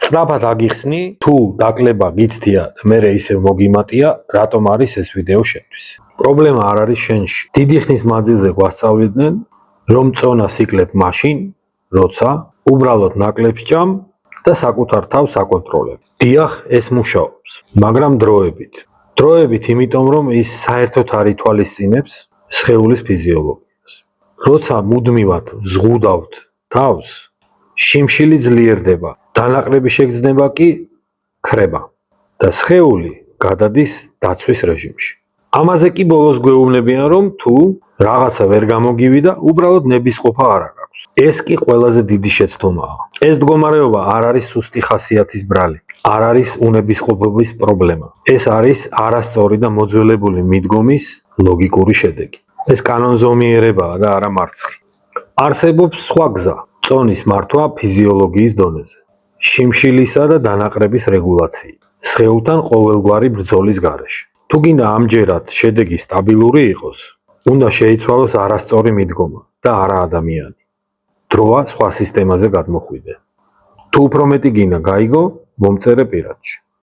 სწრაფად აგიხსნი, თუ დაკლება გიცდია, მე ისევ მოგიმატია, რატომ არის ეს ვიდეო შენთვის. პრობლემა არ არის შენში. დიდი ხნის მანძილზე გვასწავლიდნენ, რომ წონას იკლებ მაშინ, როცა უბრალოდ ნაკლებს ჭამ და საკუთარ თავს აკონტროლებ. დიახ, ეს მუშაობს, მაგრამ დროებით. დროებით, იმიტომ რომ ის საერთოდ არ ითვალისწინებს სხეულის ფიზიოლოგიას. როცა მუდმივად ვზღუდავთ თავს, შიმშილი ძლიერდება, დანაკლები შეგრძნება კი ქრება და სხეული გადადის დაცვის რეჟიმში. ამაზე კი ბოლოს გვეუბნებიან, რომ თუ რაღაცა ვერ გამოგივიდა, უბრალოდ ნებისყოფა არ აქვს. ეს კი ყველაზე დიდი შეცდომაა. ეს მდგომარეობა არ არის სუსტი ხასიათის ბრალი, არ არის უნებისყოფობის პრობლემა. ეს არის არასწორი და მოძველებული მიდგომის ლოგიკური შედეგი. ეს კანონზომიერებაა და არა მარცხი. არსებობს სხვა გზა, წონის მართვა ფიზიოლოგიის დონეზე. შიმშილისა და დანაყრების რეგულაცია. სხეულთან ყოველგვარი ბრძოლის გარეშე. თუ გინდა ამჯერად შედეგი სტაბილური იყოს, უნდა შეიცვალოს არასწორი მიდგომა და არა ადამიანი. დროა სხვა სისტემაზე გადმოხვიდე. თუ უფრო მეტი გინდა გაიგო, მომწერე პირადში.